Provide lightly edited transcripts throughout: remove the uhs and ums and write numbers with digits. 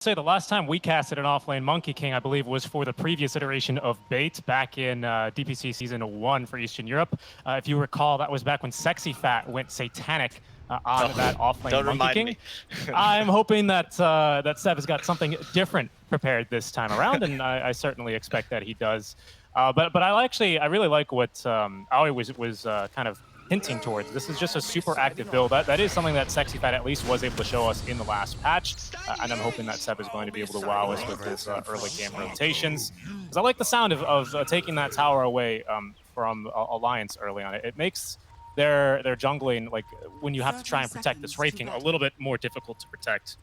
Say the last time we casted an offlane Monkey King, I believe, was for the previous iteration of Bait back in DPC Season 1 for Eastern Europe. If you recall, that was back when Sexy Fat went satanic on that offlane Monkey King. I'm hoping that that Seb has got something different prepared this time around, and I certainly expect that he does. But I really like what Aoi was kind of hinting towards. This is just a super active build. That is something that Sexy Fat at least was able to show us in the last patch, and I'm hoping that Seb is going to be able to wow us with his early game rotations. Because I like the sound of taking that tower away from Alliance early on. It makes their jungling, like when you have to try and protect this Wraith King, a little bit more difficult to protect.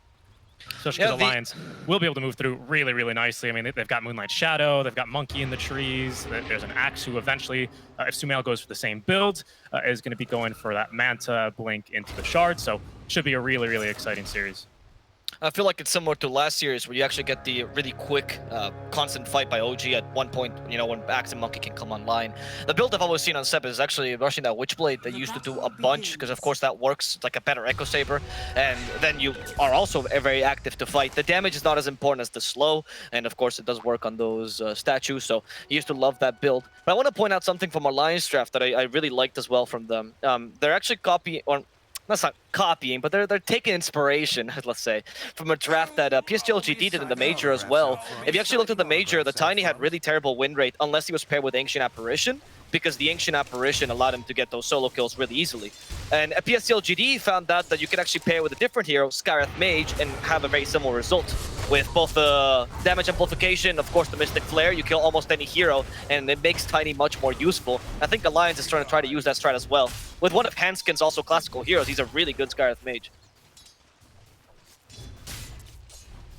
Especially because Alliance will be able to move through really, really nicely. I mean, they've got Moonlight Shadow, they've got Monkey in the trees, there's an Axe who eventually, if Sumail goes for the same build, is going to be going for that Manta blink into the Shard, so should be a really, really exciting series. I feel like it's similar to last series where you actually get the really quick, constant fight by OG at one point, you know, when Axe and Monkey can come online. The build I've always seen on Seb is actually rushing that Witchblade that used to do a bunch, because of course that works. It's like a better Echo Saber, and then you are also very active to fight. The damage is not as important as the slow, and of course it does work on those statues, so I used to love that build. But I want to point out something from Alliance draft that I really liked as well from them. They're actually copying, or that's not copying, but they're taking inspiration, let's say, from a draft that PSGLGD did in the Major as well. If you actually looked at the Major, the Tiny had really terrible win rate unless he was paired with Ancient Apparition, because the Ancient Apparition allowed him to get those solo kills really easily. And PSGLGD found out that you could actually pair with a different hero, Skywrath Mage, and have a very similar result. With both the damage amplification, of course the Mystic Flare, you kill almost any hero, and it makes Tiny much more useful. I think Alliance is trying to use that strat as well. With one of Hanskin's also classical heroes, he's a really good Skywrath Mage.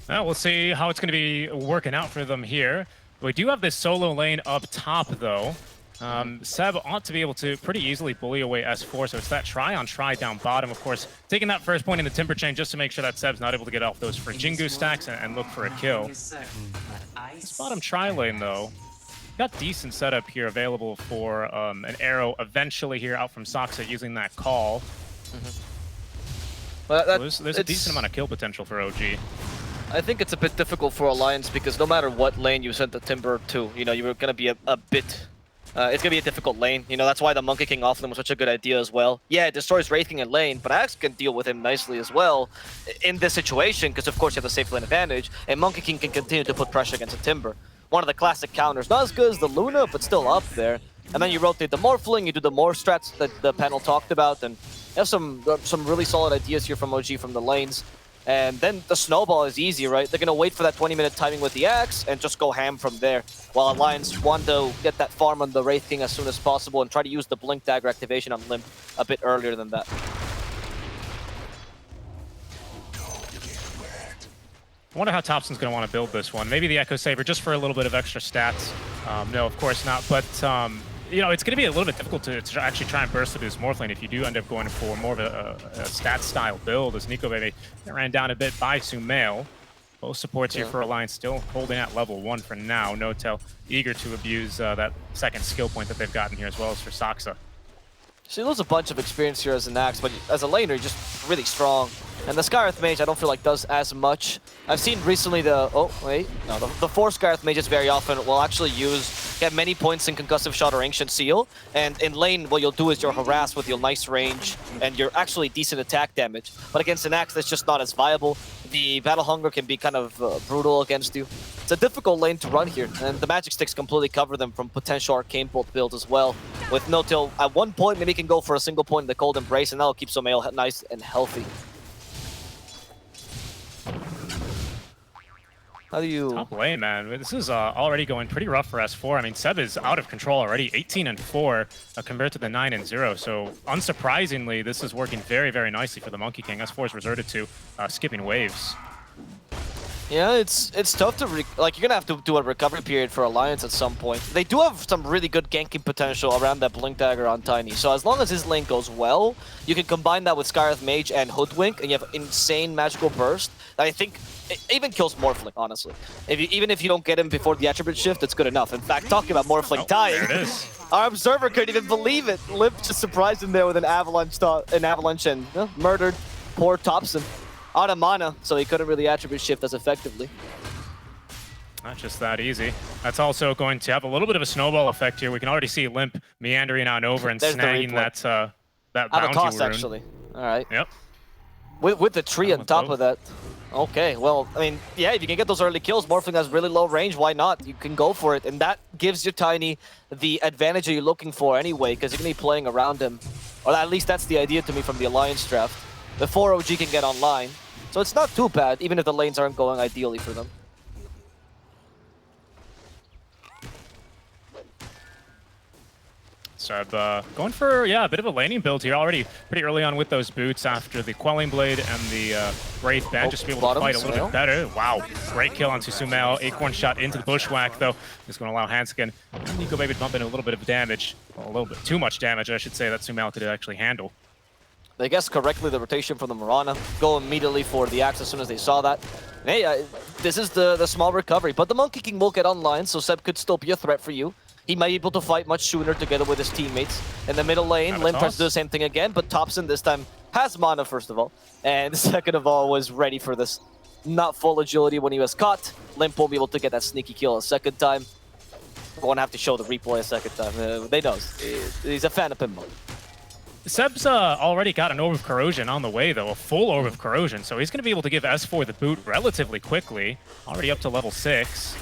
Well, we'll see how it's going to be working out for them here. We do have this solo lane up top, though. Seb ought to be able to pretty easily bully away S4, so it's that try down bottom. Of course, taking that first point in the Timber Chain just to make sure that Seb's not able to get off those for Jingu stacks and look for a kill. This bottom tri lane, though, got decent setup here available for an arrow eventually here out from Soxa using that call. Well, so there's a decent amount of kill potential for OG. I think it's a bit difficult for Alliance because no matter what lane you sent the Timber to, you know, you're going to be a bit... it's going to be a difficult lane. You know, that's why the Monkey King offlane was such a good idea as well. Yeah, it destroys Wraith King in lane, but Axe can deal with him nicely as well in this situation, because of course you have the safe lane advantage, and Monkey King can continue to put pressure against the Timber. One of the classic counters. Not as good as the Luna, but still up there. And then you rotate the Morphling, you do the Morph strats that the panel talked about, and you have some really solid ideas here from OG from the lanes. And then the snowball is easy, right? They're going to wait for that 20-minute timing with the Axe and just go ham from there. While Alliance want to get that farm on the Wraith King as soon as possible and try to use the Blink Dagger activation on Limp a bit earlier than that. I wonder how Topson's going to want to build this one. Maybe the Echo Saber just for a little bit of extra stats. No, of course not. But, you know, it's going to be a little bit difficult to actually try and burst through this Morph lane if you do end up going for more of a stat-style build, as Nico Baby ran down a bit by Sumail. Both supports here for Alliance still holding at level 1 for now. No-Tail eager to abuse that second skill point that they've gotten here, as well as for Soxa. She loses a bunch of experience here as an Axe, but as a laner, you're just really strong. And the Skywrath Mage, I don't feel like does as much. I've seen recently the Force Skywrath Mages very often will actually get many points in Concussive Shot or Ancient Seal. And in lane, what you'll do is you're harassed with your nice range and you're actually decent attack damage. But against an Axe, that's just not as viable. The Battle Hunger can be kind of brutal against you. It's a difficult lane to run here, and the Magic Sticks completely cover them from potential Arcane Bolt build as well. With No-Tail at one point, maybe he can go for a single point in the Cold Embrace, and that'll keep Sumail nice and healthy. How do you... Top lane, man. This is already going pretty rough for S4. I mean, Seb is out of control already, 18-4 compared to the 9-0. So, unsurprisingly, this is working very, very nicely for the Monkey King. S4 is resorted to skipping waves. Yeah, it's tough to... you're going to have to do a recovery period for Alliance at some point. They do have some really good ganking potential around that Blink Dagger on Tiny. So as long as his lane goes well, you can combine that with Skywrath Mage and Hoodwink, and you have insane magical burst. I think it even kills Morphling, honestly. Even if you don't get him before the attribute shift, it's good enough. In fact, talking about Morphling dying, our observer couldn't even believe it. Limp just surprised him there with an avalanche and murdered poor Topson. out of mana, so he couldn't really attribute shift as effectively. Not just that easy. That's also going to have a little bit of a snowball effect here. We can already see Limp meandering on over and snagging that bounty toss, rune. actually. All right. Yep. With the tree on top both. of that. Okay, well, I mean, yeah, if you can get those early kills, Morphling has really low range, why not? You can go for it, and that gives your Tiny the advantage that you're looking for anyway, because you're going to be playing around him. Or at least that's the idea to me from the Alliance draft. Before OG can get online. So it's not too bad, even if the lanes aren't going ideally for them. Seb going for, a bit of a laning build here already pretty early on with those boots after the Quelling Blade and the Wraith Band, just to be able to fight a little bit better. Wow, great kill onto Sumail. Acorn shot into the Bushwhack, though. Just going to allow Hanskin and Nico maybe to bump in a little bit of damage. Well, a little bit too much damage, I should say, that Sumail could actually handle. They guessed correctly the rotation from the Mirana. Go immediately for the axe as soon as they saw that. And hey, this is the small recovery, but the Monkey King will get online, so Seb could still be a threat for you. He might be able to fight much sooner together with his teammates. In the middle lane, Limp tries to do the same thing again, but Thompson this time has mana, first of all. And second of all, was ready for this. Not full agility when he was caught. Limp won't be able to get that sneaky kill a second time. We're going to have to show the replay a second time. They know. He's a fan of pinball. Seb's already got an Orb of Corrosion on the way, though, a full Orb of Corrosion, so he's going to be able to give S4 the boot relatively quickly, already up to level 6.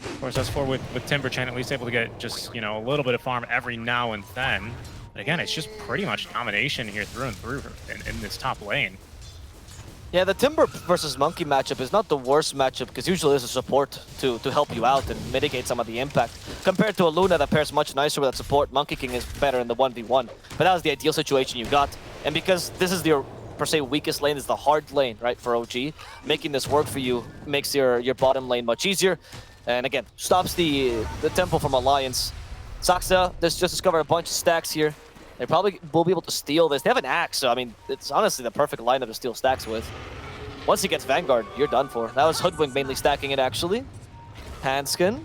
Of course, S4 with Timber Chain at least able to get just, a little bit of farm every now and then. But again, it's just pretty much domination here through and through in this top lane. Yeah, the Timber versus Monkey matchup is not the worst matchup because usually there's a support to help you out and mitigate some of the impact. Compared to a Luna that pairs much nicer with that support, Monkey King is better in the 1v1. But that was the ideal situation you got. And because this is your, per se, weakest lane, is the hard lane, right, for OG, making this work for you makes your bottom lane much easier. And again, stops the tempo from Alliance. Saksa just discovered a bunch of stacks here. They probably will be able to steal this. They have an axe, so I mean, it's honestly the perfect lineup to steal stacks with. Once he gets Vanguard, you're done for. That was Hoodwink mainly stacking it, actually. Hanskin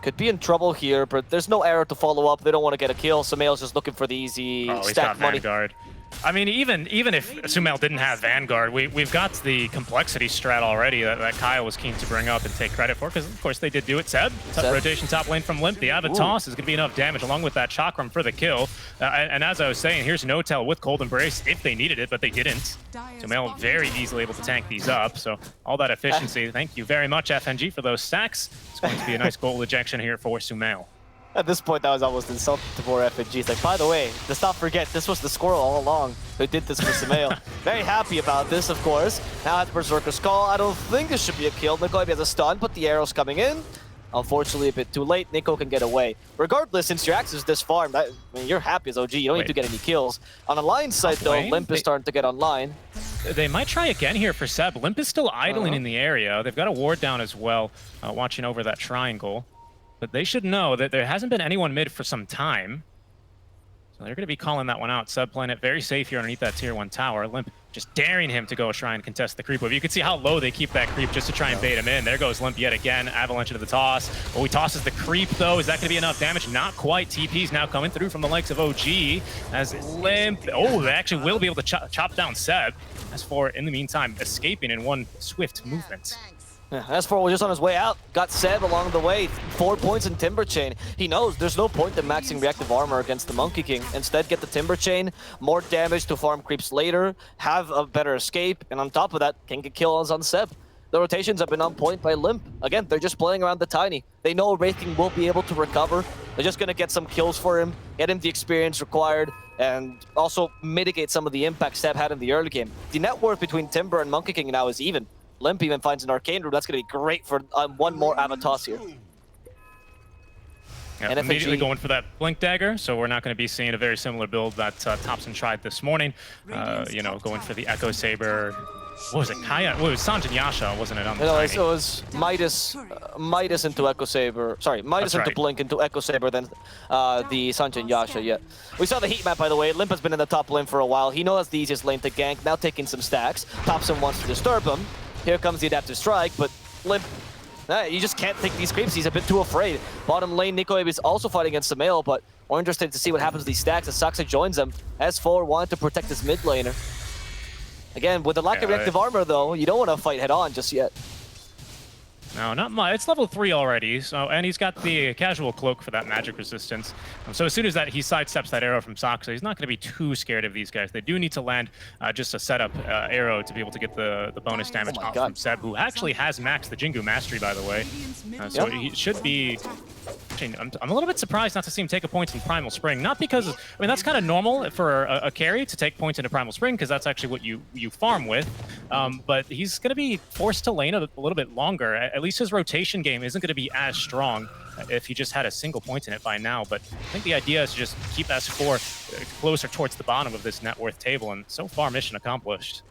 could be in trouble here, but there's no arrow to follow up. They don't want to get a kill. Sumail's just looking for the easy stack money. Vanguard. I mean, even if Sumail didn't have Vanguard, we've got the complexity strat already that Kyle was keen to bring up and take credit for, because of course they did do it. Seb. Rotation top lane from Limp. The AvoPlus is going to be enough damage along with that Chakram for the kill. And as I was saying, here's No-Tell with Cold Embrace if they needed it, but they didn't. Sumail very easily able to tank these up, so all that efficiency. Thank you very much, FNG, for those stacks. It's going to be a nice goal ejection here for Sumail. At this point, that was almost insulting to poor FNG. It's like, by the way, let's not forget, this was the squirrel all along who did this for Sumail. Very happy about this, of course. Now at Berserker's Call, I don't think this should be a kill. Nico has a stun, but the arrow's coming in. Unfortunately, a bit too late. Nico can get away. Regardless, since your axe is this farm, I mean, you're happy as OG. You don't need to get any kills. On Alliance side, though, Limp is starting to get online. They might try again here for Seb. Limp is still idling in the area. They've got a ward down as well, watching over that triangle. But they should know that there hasn't been anyone mid for some time. So they're going to be calling that one out. Seb playing it very safe here underneath that tier 1 tower. Limp just daring him to go try and contest the creep wave. You can see how low they keep that creep just to try and bait him in. There goes Limp yet again. Avalanche into the toss. Oh, he tosses the creep, though. Is that going to be enough damage? Not quite. TP's now coming through from the likes of OG as Limp... Oh, they actually will be able to chop down Seb. As for, in the meantime, escaping in one swift movement. Yeah, S4 was just on his way out, got Seb along the way, 4 points in Timber Chain. He knows there's no point in maxing reactive armor against the Monkey King. Instead, get the Timber Chain, more damage to farm creeps later, have a better escape, and on top of that, can get kills on Seb. The rotations have been on point by Limp. Again, they're just playing around the Tiny. They know Wraith King will be able to recover. They're just going to get some kills for him, get him the experience required, and also mitigate some of the impact Seb had in the early game. The net worth between Timber and Monkey King now is even. Limp even finds an Arcane Room. That's going to be great for one more AvoPlus here. Yeah, and immediately going for that Blink Dagger, so we're not going to be seeing a very similar build that Thompson tried this morning. Going for the Echo Saber. What was it? Kaya? Well, it was Sanjin Yasha, wasn't it? On the it was Midas into Echo Saber. Sorry, Midas into Blink into Echo Saber, then the Sanjin Yasha. Yeah, we saw the heat map, by the way. Limp has been in the top lane for a while. He knows the easiest lane to gank. Now taking some stacks. Thompson wants to disturb him. Here comes the Adaptive Strike, but Limp, you just can't take these creeps. He's a bit too afraid. Bottom lane, Nico is also fighting against Sumail, but we're interested to see what happens with these stacks as Saksa joins them. S4 wanted to protect his mid laner. Again, with the lack of reactive armor, though, you don't want to fight head-on just yet. No, not much. It's level 3 already, so and he's got the casual cloak for that magic resistance. So as soon as that he sidesteps that arrow from Saksa, he's not going to be too scared of these guys. They do need to land just a setup arrow to be able to get the bonus damage off from Seb, who actually has maxed the Jingu Mastery, by the way. So he should be... I'm a little bit surprised not to see him take a point in Primal Spring. Not because... I mean, that's kind of normal for a carry to take points into Primal Spring, because that's actually what you farm with. But he's going to be forced to lane a little bit longer. At least his rotation game isn't going to be as strong if he just had a single point in it by now. But I think the idea is to just keep S4 closer towards the bottom of this net worth table, and so far, mission accomplished.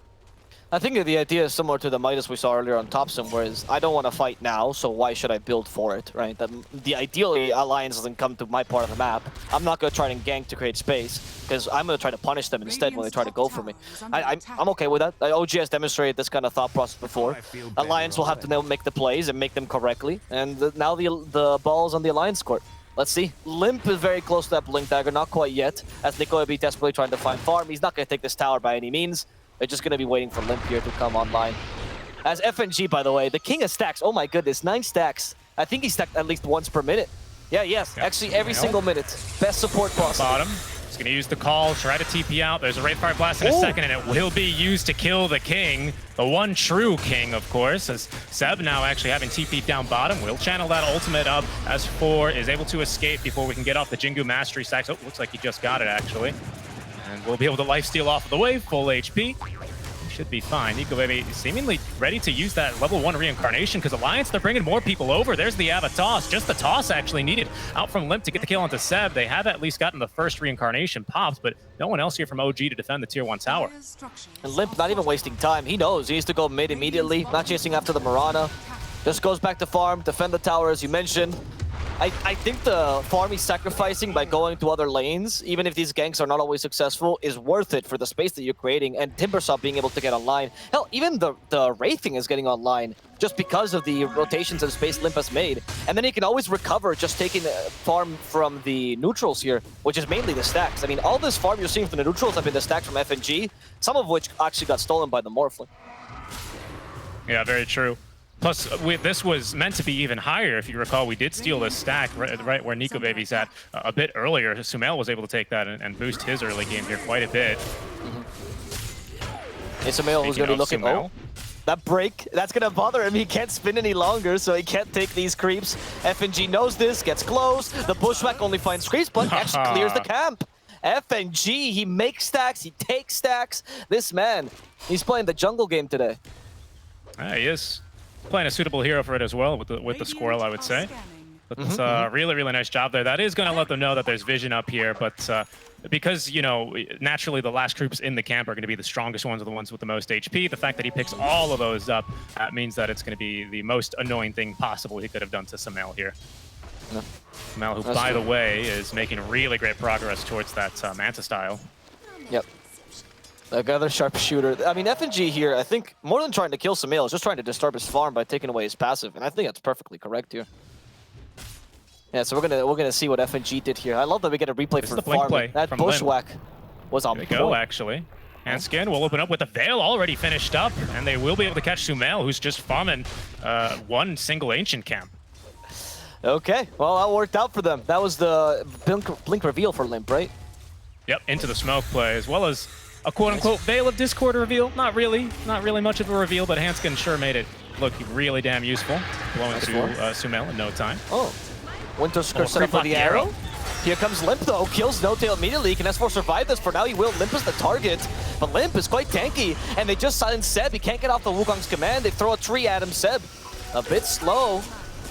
I think the idea is similar to the Midas we saw earlier on Topson, whereas I don't want to fight now, so why should I build for it, right? The ideally, Alliance doesn't come to my part of the map. I'm not going to try and gank to create space, because I'm going to try to punish them instead when they try to go for me. I'm okay with that. OG has demonstrated this kind of thought process before. Alliance will have to now make the plays and make them correctly, and now the ball's on the Alliance court. Let's see. Limp is very close to that Blink Dagger, not quite yet, as Nico will be desperately trying to find farm. He's not going to take this tower by any means. They're just going to be waiting for Limp here to come online. As FNG, by the way, the king of stacks. Oh my goodness, 9 stacks. I think he stacked at least once per minute. Yeah, yes, yep. Actually every single minute. Best support possible. Bottom. He's going to use the call, try to TP out. There's a Wraith Fire Blast in a second, and it will be used to kill the king. The one true king, of course, as Seb now actually having TP'd down bottom. Will channel that ultimate up as 4 is able to escape before we can get off the Jingu Mastery stacks. Oh, looks like he just got it, actually. And we'll be able to lifesteal off of the wave, full HP. Should be fine. Nico Baby seemingly ready to use that level 1 reincarnation, because Alliance, they're bringing more people over. There's the Ava toss. Just the toss actually needed out from Limp to get the kill onto Seb. They have at least gotten the first reincarnation popped, but no one else here from OG to defend the tier 1 tower. And Limp not even wasting time. He knows he needs to go mid immediately, not chasing after the Mirana. Just goes back to farm, defend the tower as you mentioned. I think the farm he's sacrificing by going to other lanes, even if these ganks are not always successful, is worth it for the space that you're creating, and Timbersaw being able to get online. Hell, even the Wraithing is getting online just because of the rotations and space Limp has made. And then he can always recover just taking the farm from the neutrals here, which is mainly the stacks. I mean, all this farm you're seeing from the neutrals have been the stacks from FNG, some of which actually got stolen by the Morphling. Yeah, very true. Plus, this was meant to be even higher. If you recall, we did steal this stack right where Nico Baby's at a bit earlier. Sumail was able to take that and boost his early game here quite a bit. It's Sumail who's going to be looking... Sumail. Oh, that break, that's going to bother him. He can't spin any longer, so he can't take these creeps. FNG knows this, gets close. The Bushwhack only finds creeps, but actually clears the camp. FNG, he makes stacks, he takes stacks. This man, he's playing the jungle game today. He is. Playing a suitable hero for it as well with the squirrel, I would say. But it's a really, really nice job there. That is going to let them know that there's vision up here, but because, you know, naturally the last groups in the camp are going to be the strongest ones, or the ones with the most HP, the fact that he picks all of those up, that means that it's going to be the most annoying thing possible he could have done to Sumail here. Sumail, who, by the way, is making really great progress towards that Manta style. Yep. Another sharpshooter. I mean, FNG here, I think, more than trying to kill Sumail, is just trying to disturb his farm by taking away his passive, and I think that's perfectly correct here. Yeah, so we're gonna see what FNG did here. I love that we get a replay for farm. That Bushwhack was on point. There we go, actually. Handskin will open up with the Veil already finished up, and they will be able to catch Sumail, who's just farming one single Ancient camp. Okay, well, that worked out for them. That was the blink reveal for Limp, right? Yep, into the smoke play, as well as a quote-unquote Veil of Discord reveal. Not really much of a reveal, but Hanskin sure made it look really damn useful. Blowing through Sumail in no time. Oh, Winter Skirt set up for the arrow. Here comes Limp though, kills No Tail immediately. Can S4 survive this? For now he will. Limp is the target, but Limp is quite tanky, and they just silence Seb. He can't get off the Wukong's command. They throw a tree at him. Seb, a bit slow.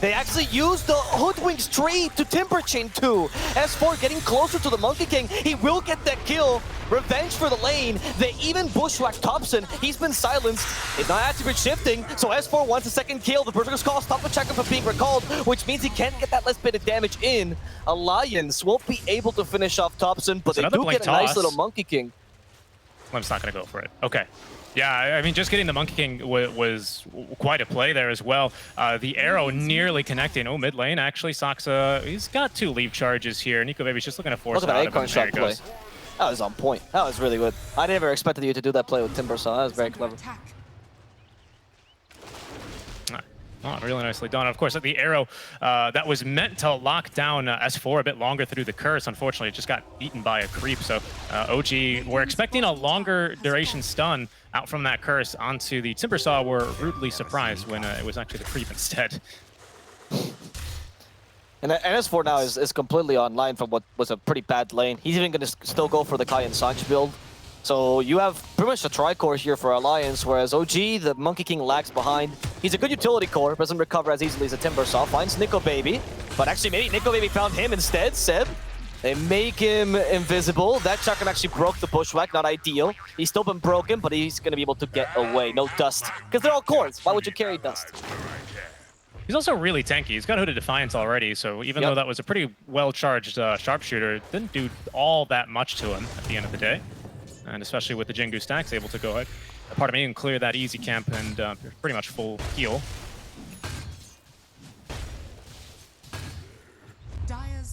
They actually used the Hoodwink's tree to Timber Chain 2. S4 getting closer to the Monkey King. He will get that kill. Revenge for the lane. They even bushwhacked Thompson. He's been silenced. It's not attribute shifting, so S4 wants a second kill. The Berserker's Call stopped the checker from being recalled, which means he can't get that last bit of damage in. Alliance won't be able to finish off Thompson, but they do get a nice little Monkey King. Limp's not going to go for it. Okay. Yeah, I mean, just getting the Monkey King was quite a play there as well. The arrow nearly connecting. Oh, mid lane, actually. Saksa, he's got 2 leave charges here. Nico Baby's just looking to force it out of him. There he goes. That was on point. That was really good. I never expected you to do that play with Timber, so that was very clever. Oh, really nicely done. Of course, the arrow that was meant to lock down S4 a bit longer through the curse, unfortunately, it just got eaten by a creep. So OG were expecting a longer duration stun out from that curse onto the Timbersaw, were rudely surprised when it was actually the creep instead. And S4 now is completely online from what was a pretty bad lane. He's even going to still go for the Kai and Sanch build. So you have pretty much a tri-core here for Alliance, whereas OG, the Monkey King, lags behind. He's a good utility core, doesn't recover as easily as a Timbersaw. Finds Nico Baby, but actually maybe Nico Baby found him instead, Seb. They make him invisible. That shotgun actually broke the bushwhack, not ideal. He's still been broken, but he's going to be able to get away. No dust, because they're all cores. Why would you carry dust? He's also really tanky. He's got Hooded Defiance already, so even though that was a pretty well-charged sharpshooter, it didn't do all that much to him at the end of the day. And especially with the Jingu stacks, able to go ahead, part of me, and clear that easy camp and pretty much full heal.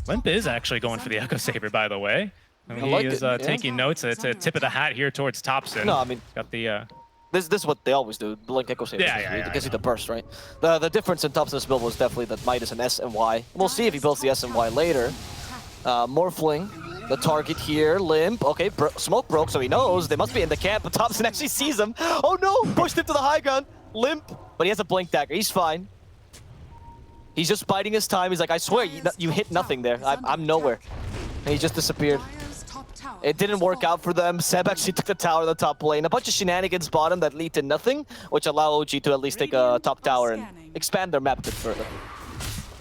Limp is actually going for the Echo Saber, by the way. I mean, he is taking notes. It's a tip of the hat here towards Thompson. No, I mean, got the. This is what they always do. Blink Echo Saber. It gives you the burst, right? The difference in Thompson's build was definitely that Might is an S and Y. We'll see if he builds the S and Y later. Morphling. The target here, Limp. Okay, smoke broke, so he knows they must be in the camp, but Thompson actually sees him. Oh no, pushed him to the high ground. Limp, but he has a blink dagger. He's fine. He's just biding his time. He's like, I swear, you hit nothing there. I'm nowhere. And he just disappeared. It didn't work out for them. Seb actually took the tower in the top lane. A bunch of shenanigans bottom that lead to nothing, which allow OG to at least take a top tower and expand their map a bit further.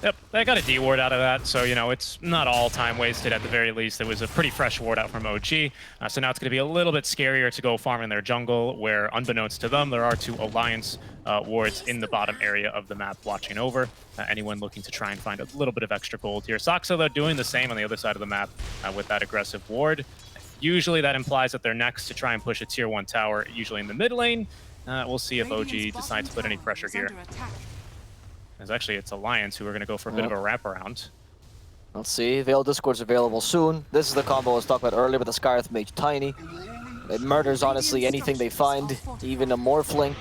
Yep, they got a D ward out of that, so, you know, it's not all time wasted at the very least. It was a pretty fresh ward out from OG, so now it's going to be a little bit scarier to go farm in their jungle, where, unbeknownst to them, there are two Alliance wards in the bottom area of the map watching over. Anyone looking to try and find a little bit of extra gold here. Soxa, though, doing the same on the other side of the map with that aggressive ward. Usually that implies that they're next to try and push a tier 1 tower, usually in the mid lane. We'll see if OG decides to put any pressure here. Actually, it's Alliance who are going to go for a bit of a wraparound. Let's see. Veil Discord's available soon. This is the combo I was talking about earlier with the Skyreth Mage Tiny. It murders, honestly, anything they find, even a Morphling.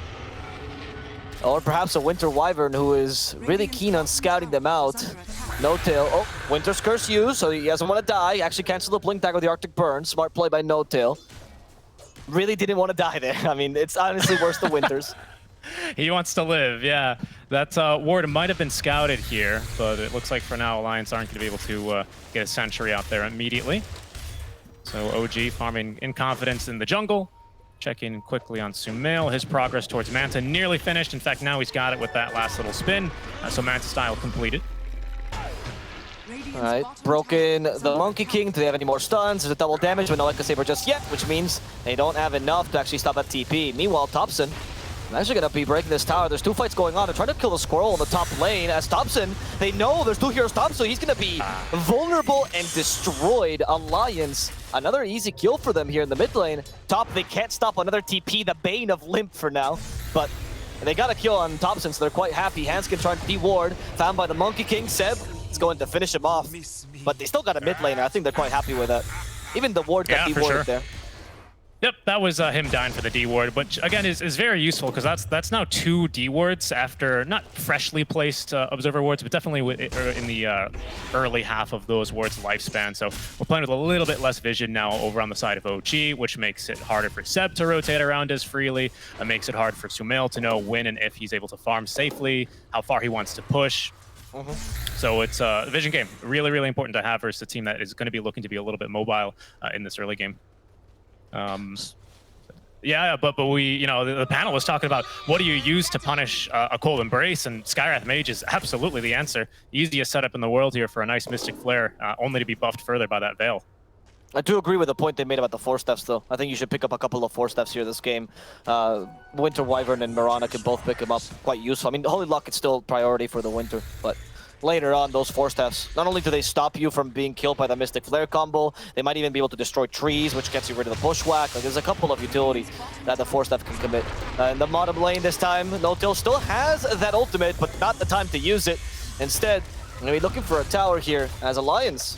Or perhaps a Winter Wyvern who is really keen on scouting them out. No Tail. Oh, Winter's Curse used, so he doesn't want to die. Actually cancel the Blink Dagger with the Arctic Burn. Smart play by No Tail. Really didn't want to die there. I mean, it's honestly worse than Winter's. He wants to live, yeah. That ward might have been scouted here, but it looks like for now Alliance aren't going to be able to get a sentry out there immediately. So OG farming in confidence in the jungle. Checking quickly on Sumail. His progress towards Manta nearly finished. In fact, now he's got it with that last little spin. So Manta style completed. Alright, broken the Monkey King. Do they have any more stuns? There's a double damage, but no Echo Saber just yet, which means they don't have enough to actually stop that TP. Meanwhile, Thompson actually going to be breaking this tower. There's two fights going on. They're trying to kill the squirrel in the top lane. As Thompson, they know there's two heroes top, so he's going to be vulnerable and destroyed. Alliance, another easy kill for them here in the mid lane. Top, they can't stop another TP, the bane of Limp for now. But they got a kill on Thompson, so they're quite happy. Hanskin trying to de-ward, found by the Monkey King. Seb is going to finish him off. But they still got a mid laner. I think they're quite happy with that. Even the ward got de-warded there. Yep, that was him dying for the D ward, which again is very useful because that's now 2 D wards after not freshly placed observer wards, but definitely in the early half of those wards' lifespan. So we're playing with a little bit less vision now over on the side of OG, which makes it harder for Seb to rotate around as freely. It makes it hard for Sumail to know when and if he's able to farm safely, how far he wants to push. So it's a vision game. Really, really important to have versus a team that is going to be looking to be a little bit mobile in this early game. Yeah, but we, you know, the panel was talking about what do you use to punish a Cold Embrace, and Skywrath Mage is absolutely the answer. Easiest setup in the world here for a nice Mystic Flare, only to be buffed further by that Veil. I do agree with the point they made about the 4-steps, though. I think you should pick up a couple of 4-steps here this game. Winter Wyvern and Mirana can both pick them up, quite useful. I mean, Holy Lock is still priority for the Winter, but later on, those 4-steps, not only do they stop you from being killed by the Mystic Flare combo, they might even be able to destroy trees, which gets you rid of the bushwhack. Like, there's a couple of utilities that the 4-step can commit. In the bottom lane this time, No-Till still has that ultimate, but not the time to use it. Instead, we're going to be looking for a tower here as Alliance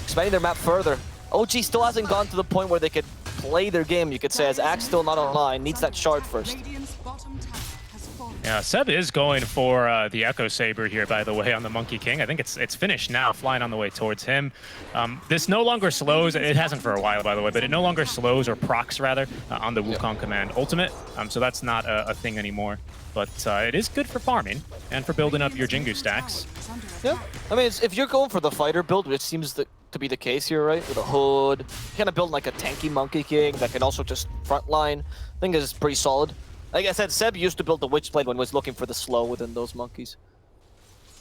expanding their map further. OG still hasn't gone to the point where they could play their game, you could say, as Axe still not online, needs that shard first. Yeah, Seb is going for the Echo Saber here, by the way, on the Monkey King. I think it's finished now, flying on the way towards him. This no longer slows, it hasn't for a while, by the way, but it no longer slows, or procs, rather, on the Wukong Command Ultimate. So that's not a thing anymore. But it is good for farming and for building up your Jingu stacks. Yeah, I mean, if you're going for the fighter build, which seems to be the case here, right? With a hood, kind of building like a tanky Monkey King that can also just frontline, I think is pretty solid. Like I said, Seb used to build the Witchblade when he was looking for the slow within those monkeys.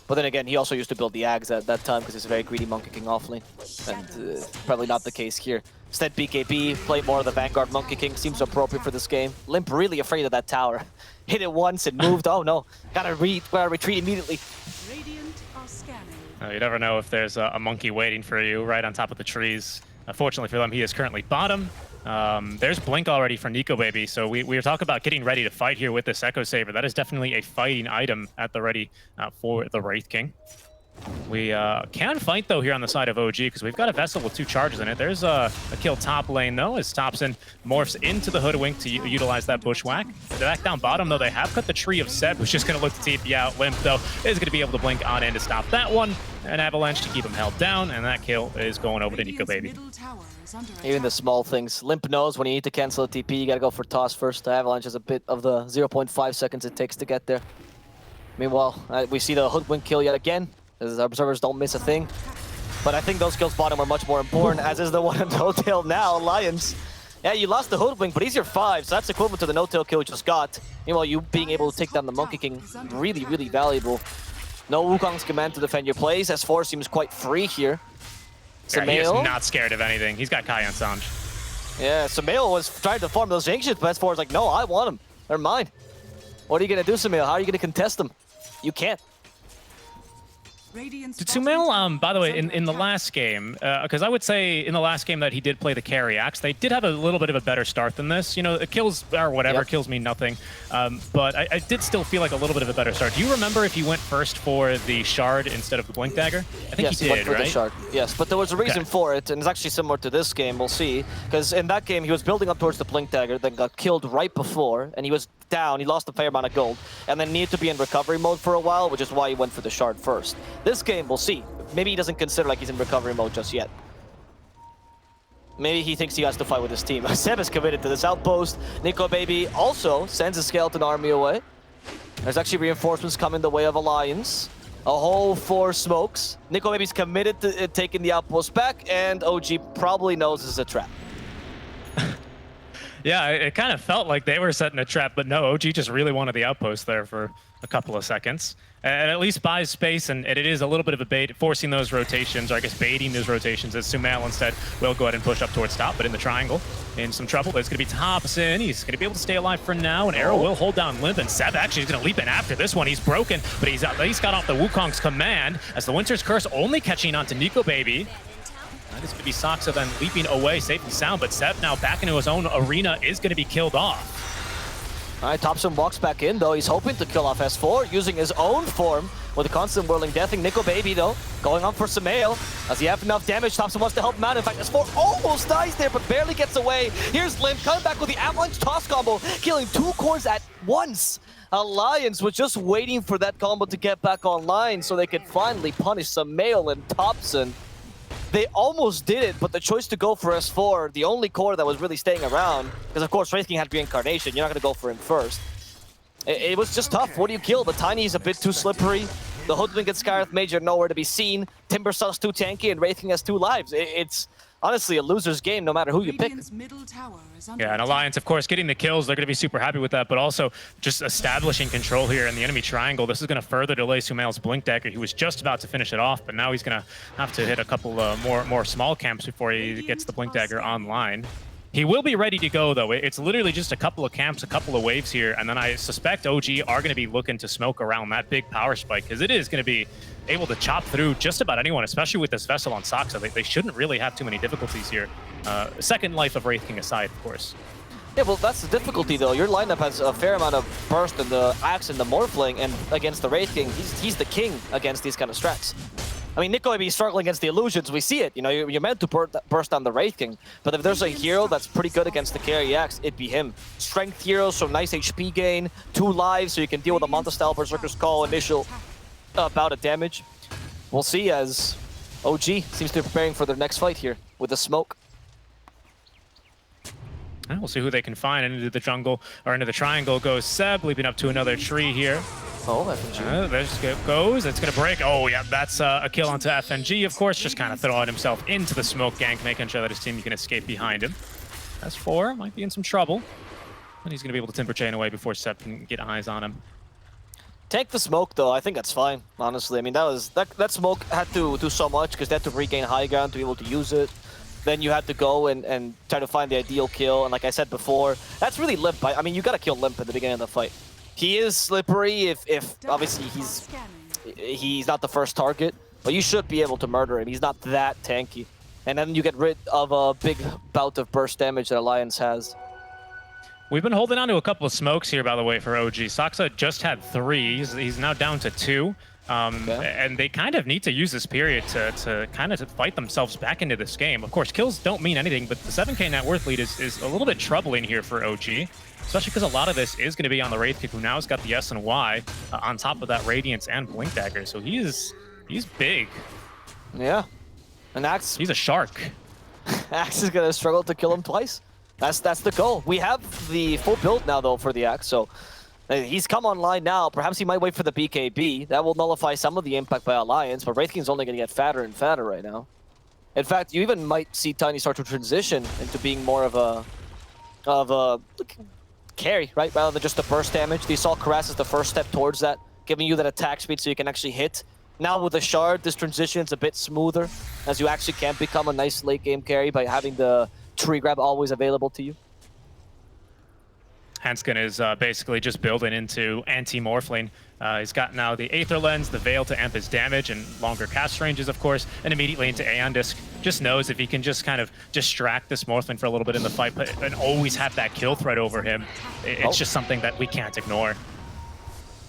But then again, he also used to build the Ags at that time because he's a very greedy Monkey King offlane. And probably not the case here. Instead, BKB, play more of the Vanguard Monkey King, seems appropriate for this game. Limp really afraid of that tower. Hit it once and moved, oh no, gotta retreat immediately. You never know if there's a monkey waiting for you right on top of the trees. Fortunately for them, he is currently bottom. There's Blink already for Nico Baby, so we were talking about getting ready to fight here with this Echo Saber. That is definitely a fighting item at the ready for the Wraith King. We can fight, though, here on the side of OG, because we've got a Vessel with 2 charges in it. There's a kill top lane, though, as Thompson morphs into the Hoodwink to utilize that Bushwhack. Back down bottom, though, they have cut the tree of Seb, who's just going to look to TP out. Limp, though, is going to be able to blink on in to stop that one. An Avalanche to keep him held down, and that kill is going over to Nico Baby. Even the small things. Limp knows when you need to cancel a TP, you gotta go for toss first. The Avalanche has a bit of the 0.5 seconds it takes to get there. Meanwhile, we see the Hoodwink kill yet again, as our observers don't miss a thing. But I think those kills bottom are much more important, as is the one on No-Tail now, Lions. Yeah, you lost the Hoodwink, but he's your 5, so that's equivalent to the No-Tail kill you just got. Meanwhile, you being able to take down the Monkey King, really, really valuable. No Wukong's command to defend your plays. S4 seems quite free here. Yeah, he is not scared of anything. He's got Kai on Sanj. Yeah, Sumail was trying to farm those ancients, but S4 is like, no, I want them. They're mine. What are you going to do, Sumail? How are you going to contest them? You can't. Did Sumail, by the way, in the last game, because I would say in the last game that he did play the carry axe, they did have a little bit of a better start than this. You know, the kills or whatever, kills mean nothing. But I did still feel like a little bit of a better start. Do you remember if he went first for the shard instead of the Blink Dagger? I think he did, went for right? The shard. Yes, but there was a reason for it, and it's actually similar to this game, we'll see. Because in that game, he was building up towards the Blink Dagger, then got killed right before, and he was down, he lost a fair amount of gold, and then needed to be in recovery mode for a while, which is why he went for the shard first. This game, we'll see. Maybe he doesn't consider like he's in recovery mode just yet. Maybe he thinks he has to fight with his team. Seb is committed to this outpost. Nico Baby also sends a skeleton army away. There's actually reinforcements coming the way of Alliance. A whole 4 smokes. Nico Baby's committed to taking the outpost back, and OG probably knows this is a trap. Yeah, it kind of felt like they were setting a trap, but no, OG just really wanted the outpost there for a couple of seconds. And at least buys space, and it is a little bit of a bait, forcing those rotations, or I guess baiting those rotations, as Sumail instead will go ahead and push up towards top, but in the triangle, in some trouble. There's going to be Thompson. He's going to be able to stay alive for now, and Arrow will hold down Limp, and Seb actually is going to leap in after this one. He's broken, but he's at least got off the Wukong's command, as the Winter's Curse only catching on to Nico Baby. That is going to be Saksa then leaping away safe and sound, but Seb now back into his own arena is going to be killed off. All right, Thompson walks back in, though. He's hoping to kill off S4, using his own form with a constant whirling deathing. Nico Baby, though, going on for Sumail. Does he have enough damage? Thompson wants to help him out. In fact, S4 almost dies there, but barely gets away. Here's Limp coming back with the Avalanche toss combo, killing 2 cores at once. Alliance was just waiting for that combo to get back online so they could finally punish Sumail and Thompson. They almost did it, but the choice to go for S4, the only core that was really staying around, because of course Wraith King had Reincarnation, you're not going to go for him first. It was just tough. What do you kill? The Tiny is a bit too slippery. The Hoodwink and Scarith Major nowhere to be seen. Timbersaws too tanky, and Wraith King has 2 lives. It's honestly a loser's game no matter who you pick. Yeah, and Alliance, of course, getting the kills, they're going to be super happy with that, but also just establishing control here in the enemy triangle. This is going to further delay Sumail's Blink Dagger. He was just about to finish it off, but now he's going to have to hit a couple more small camps before he gets the Blink Dagger online. He will be ready to go, though. It's literally just a couple of camps, a couple of waves here, and then I suspect OG are going to be looking to smoke around that big power spike, because it is going to be able to chop through just about anyone, especially with this Vessel on Saksa. They shouldn't really have too many difficulties here. Second life of Wraith King aside, of course. Yeah, well, that's the difficulty, though. Your lineup has a fair amount of burst in the Axe and the Morphling, and against the Wraith King, he's the king against these kind of strats. I mean, Nico may be struggling against the illusions. We see it. You know, you're meant to burst down the Wraith King. But if there's a hero that's pretty good against the carry axe, it'd be him. Strength heroes, so nice HP gain, 2 lives, so you can deal with a Monta-style Berserker's Call initial bout of damage. We'll see as OG seems to be preparing for their next fight here with the smoke. And we'll see who they can find. Into the jungle, or into the triangle goes Seb, leaping up to another tree here. Oh, FNG. There goes. It's going to break. Oh, yeah, that's a kill onto FNG, of course. Just kind of throwing himself into the smoke gank, making sure that his team can escape behind him. S4 might be in some trouble. But he's going to be able to Timber Chain away before Seb can get eyes on him. Take the smoke, though. I think that's fine, honestly. I mean, that smoke had to do so much because they had to regain high ground to be able to use it. Then you had to go and try to find the ideal kill. And like I said before, that's really Limp. I mean, you got to kill Limp at the beginning of the fight. He is slippery if obviously he's not the first target, but you should be able to murder him. He's not that tanky. And then you get rid of a big bout of burst damage that Alliance has. We've been holding on to a couple of smokes here, by the way, for OG. Saksa just had 3. He's now down to 2. And they kind of need to use this period to kind of fight themselves back into this game. Of course, kills don't mean anything, but the 7k net worth lead is a little bit troubling here for OG. Especially because a lot of this is going to be on the Wraith King, who now has got the S and Y on top of that Radiance and Blink Dagger. So he's big. Yeah. And Axe... He's a shark. Axe is going to struggle to kill him twice. That's the goal. We have the full build now, though, for the Axe. So he's come online now. Perhaps he might wait for the BKB. That will nullify some of the impact by Alliance. But Wraith King's only going to get fatter and fatter right now. In fact, you even might see Tiny start to transition into being more of a carry, right? Rather than just the burst damage. The Assault Caress is the first step towards that, giving you that attack speed so you can actually hit. Now with the Shard, this transition is a bit smoother, as you actually can become a nice late game carry by having the tree grab always available to you. Hanskin is basically just building into anti-Morphling. He's got now the Aether Lens, the Veil to amp his damage, and longer cast ranges, of course, and immediately into Aeon Disc. Just knows if he can just kind of distract this Morphling for a little bit in the fight, but and always have that kill threat over him. It's just something that we can't ignore.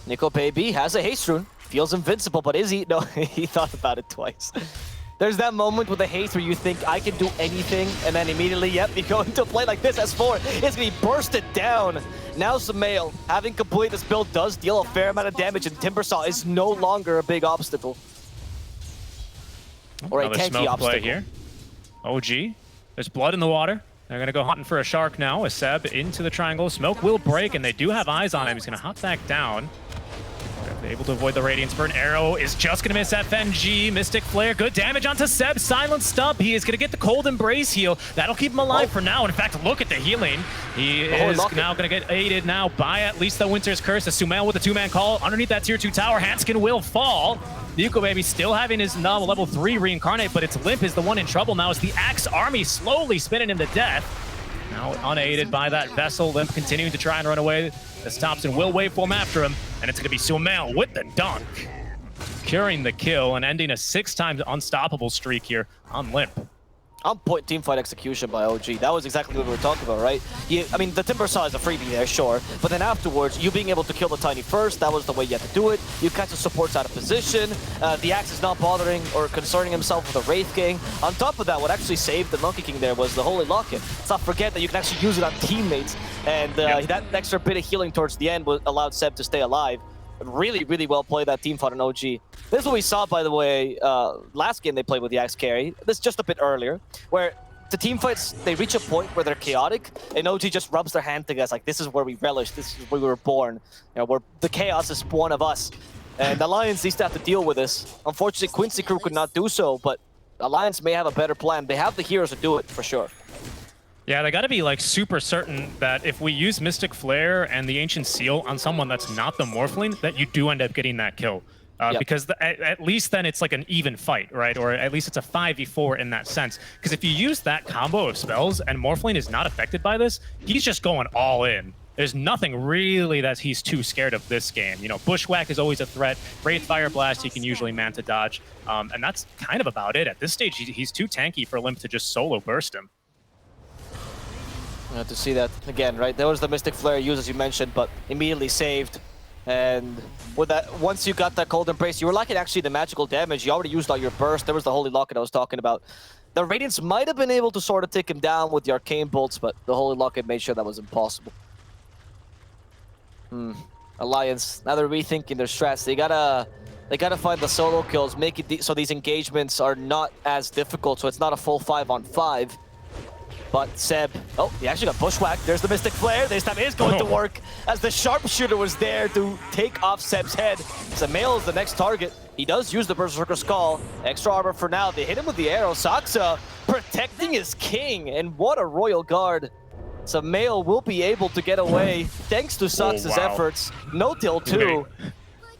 Nico Baby has a haste rune. Feels invincible, but is he? No, he thought about it twice. There's that moment with the haste where you think, I can do anything, and then immediately, yep, you go into a play like this, S4, it's gonna be bursted down. Now Sumail, having completed this build, does deal a fair amount of damage, and Timbersaw is no longer a big obstacle. Or a tanky obstacle. Play here. OG, there's blood in the water. They're gonna go hunting for a shark now. A Seb into the triangle. Smoke will break, and they do have eyes on him. He's gonna hop back down. Able to avoid the Radiance Burn. Arrow is just going to miss FNG. Mystic Flare, good damage onto Seb. Silent Stub. He is going to get the Cold Embrace heal. That'll keep him alive for now. In fact, look at the healing. He is now going to get aided now by at least the Winter's Curse. The Sumail with the 2-man call. Underneath that tier 2 tower, Hanskin will fall. Yuko Baby still having his level 3 reincarnate, but it's Limp is the one in trouble now as the Axe army slowly spinning him to death. Now unaided by that vessel, Limp continuing to try and run away. This Thompson will waveform after him, and it's going to be Sumail with the dunk. Curing the kill and ending a 6-time unstoppable streak here on Limp. On point teamfight execution by OG. That was exactly what we were talking about, right? I mean, the Timbersaw is a freebie there, sure. But then afterwards, you being able to kill the Tiny first, that was the way you had to do it. You catch the supports out of position. The Axe is not bothering or concerning himself with the Wraith King. On top of that, what actually saved the Monkey King there was the Holy Locket. Let's not forget that you can actually use it on teammates. And that extra bit of healing towards the end allowed Seb to stay alive. Really, really well played, that team fight on OG. This is what we saw, by the way, last game they played with the Axe carry. This just a bit earlier, where the team fights, they reach a point where they're chaotic, and OG just rubs their hand together. It's like, this is where we relish, this is where we were born. You know, where the chaos is one of us. And Alliance needs to have to deal with this. Unfortunately, Quincy Crew could not do so, but Alliance may have a better plan. They have the heroes to do it, for sure. Yeah, they got to be like super certain that if we use Mystic Flare and the Ancient Seal on someone that's not the Morphling, that you do end up getting that kill. Because at least then it's like an even fight, right? Or at least it's a 5v4 in that sense. Because if you use that combo of spells and Morphling is not affected by this, he's just going all in. There's nothing really that he's too scared of this game. You know, Bushwhack is always a threat. Wraith Fire Blast, he can usually Manta dodge. And that's kind of about it. At this stage, he's too tanky for Limp to just solo burst him. To see that again, right? There was the Mystic Flare used, as you mentioned, but immediately saved. And with that, once you got that Cold Embrace, you were lacking actually the magical damage. You already used all your burst. There was the Holy Locket I was talking about. The Radiants might have been able to sort of take him down with the Arcane Bolts, but the Holy Locket made sure that was impossible. Alliance, now they're rethinking their strats. They gotta find the solo kills, make it so these engagements are not as difficult, so it's not a full 5-on-5. But Seb, oh, he actually got bushwhacked. There's the Mystic Flare. This time it is going to work as the Sharpshooter was there to take off Seb's head. Sumail is the next target. He does use the Berserker Skull. Extra armor for now. They hit him with the arrow. Saksa protecting his king, and what a royal guard. Sumail will be able to get away thanks to Saksa's efforts. No till 2.